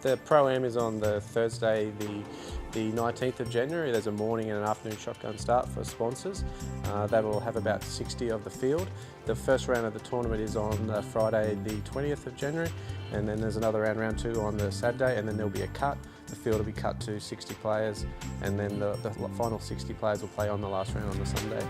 The Pro-Am is on the Thursday, the 19th of January. There's a morning and an afternoon shotgun start for sponsors. That will have about 60 of the field. The first round of the tournament is on Friday the 20th of January, and then there's another round 2 on the Saturday, and then there'll be a cut. The field will be cut to 60 players, and then the final 60 players will play on the last round on the Sunday.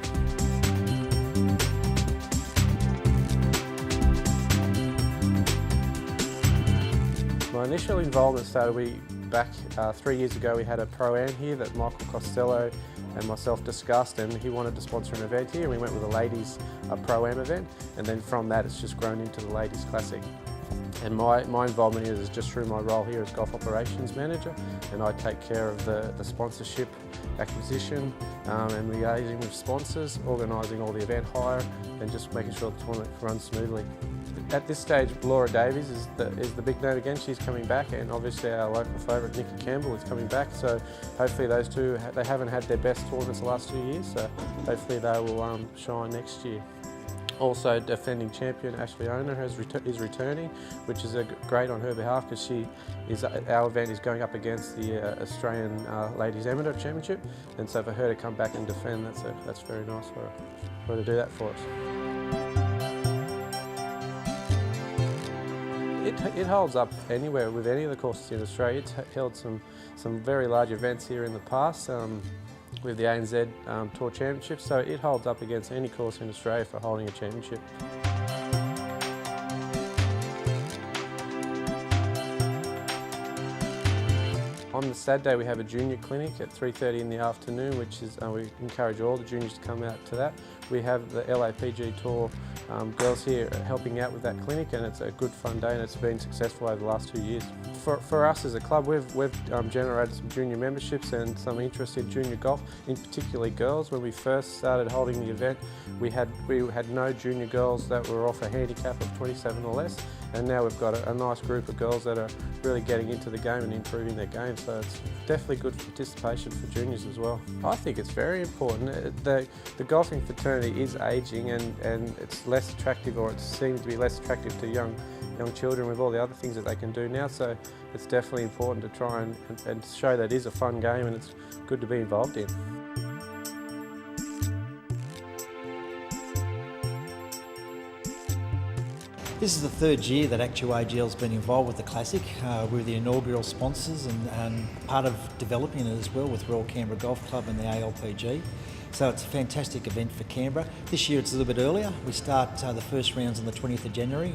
My initial involvement started back 3 years ago. We had a Pro-Am here that Michael Costello and myself discussed, and he wanted to sponsor an event here, and we went with a ladies Pro-Am event, and then from that it's just grown into the Ladies Classic. And my involvement here is just through my role here as Golf Operations Manager, and I take care of the sponsorship acquisition and liaising with sponsors, organising all the event hire, and just making sure the tournament runs smoothly. At this stage, Laura Davies is the big name again. She's coming back, and obviously our local favourite Nikki Campbell is coming back. So hopefully those two, they haven't had their best tournaments the last 2 years, so hopefully they will shine next year. Also, defending champion Ashley Owner is returning, which is great on her behalf, because our event is going up against the Australian Ladies Amateur Championship, and so for her to come back and defend, that's very nice for her to do that for us. It holds up anywhere with any of the courses in Australia. It's held some very large events here in the past with the ANZ Tour Championship, so it holds up against any course in Australia for holding a championship. On the Saturday we have a junior clinic at 3:30 in the afternoon, which is we encourage all the juniors to come out to that. We have the LAPG Tour girls here helping out with that clinic, and it's a good fun day, and it's been successful over the last 2 years. For us as a club, we've generated some junior memberships and some interest in junior golf, in particularly girls. When we first started holding the event, we had no junior girls that were off a handicap of 27 or less, and now we've got a nice group of girls that are really getting into the game and improving their game, so it's definitely good participation for juniors as well. I think it's very important. The golfing fraternity is ageing, and it's less attractive, or it seems to be less attractive to young children with all the other things that they can do now, so it's definitely important to try and show that it is a fun game and it's good to be involved in. This is the 3rd year that ActewAGL has been involved with the Classic. We're the inaugural sponsors and part of developing it as well with Royal Canberra Golf Club and the ALPG. So it's a fantastic event for Canberra. This year it's a little bit earlier. We start the first rounds on the 20th of January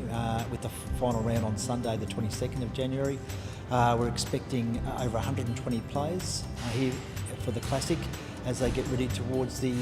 with the final round on Sunday the 22nd of January. We're expecting over 120 players here for the Classic as they get ready towards the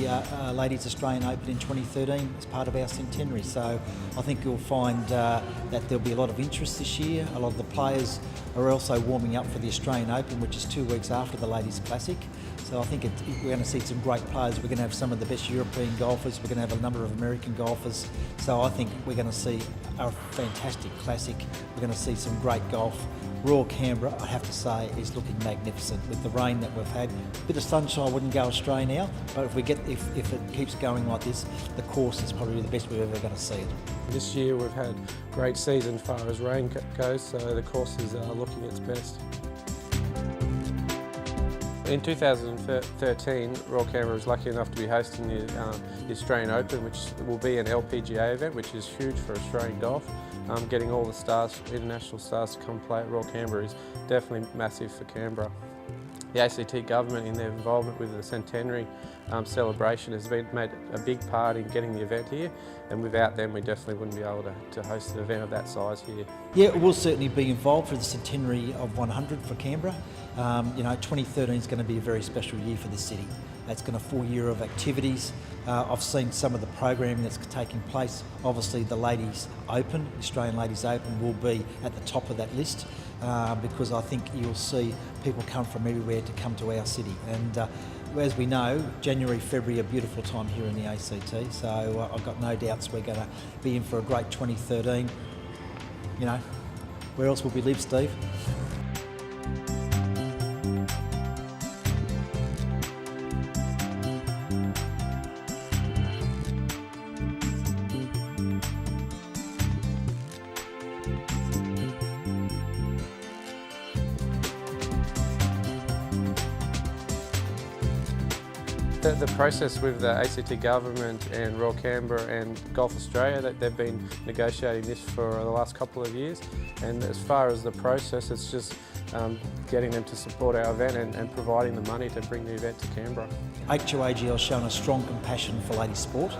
Ladies Australian Open in 2013 as part of our centenary. So I think you'll find that there'll be a lot of interest this year. A lot of the players are also warming up for the Australian Open, which is 2 weeks after the Ladies Classic. So I think we're going to see some great players. We're going to have some of the best European golfers. We're going to have a number of American golfers. So I think we're going to see a fantastic Classic. We're going to see some great golf. Royal Canberra, I have to say, is looking magnificent with the rain that we've had. A bit of sunshine wouldn't go astray now, but if it keeps going like this, the course is probably the best we're ever going to see it. This year we've had a great season as far as rain goes, so the course is looking its best. In 2013, Royal Canberra was lucky enough to be hosting the Australian Open, which will be an LPGA event, which is huge for Australian golf. Getting all the stars, international stars, to come play at Royal Canberra is definitely massive for Canberra. The ACT government, in their involvement with the centenary celebration, has made a big part in getting the event here, and without them we definitely wouldn't be able to host an event of that size here. Yeah, we'll certainly be involved for the centenary of 100 for Canberra. 2013 is going to be a very special year for the city. It's going to a full year of activities. I've seen some of the programming that's taking place. Obviously the Ladies Open, Australian Ladies Open, will be at the top of that list because I think you'll see people come from everywhere to come to our city. And as we know, January, February are a beautiful time here in the ACT, so I've got no doubts we're going to be in for a great 2013. Where else will we live, Steve? The process with the ACT government and Royal Canberra and Golf Australia, that they've been negotiating this for the last couple of years, and as far as the process, it's just getting them to support our event and providing the money to bring the event to Canberra. ActewAGL has shown a strong compassion for ladies sport.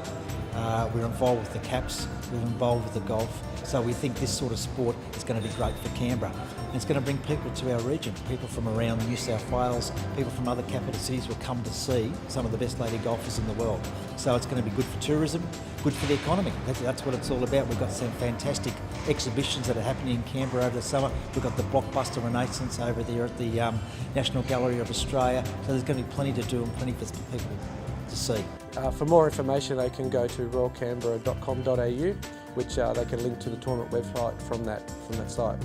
We're involved with the caps, we're involved with the golf, so we think this sort of sport is going to be great for Canberra. And it's going to bring people to our region, people from around New South Wales, people from other capital cities will come to see some of the best lady golfers in the world. So it's going to be good for tourism, good for the economy. That's what it's all about. We've got some fantastic exhibitions that are happening in Canberra over the summer. We've got the Blockbuster Renaissance over there at the National Gallery of Australia. So there's going to be plenty to do and plenty for people to see. For more information, they can go to royalcanberra.com.au, which they can link to the tournament website from that site.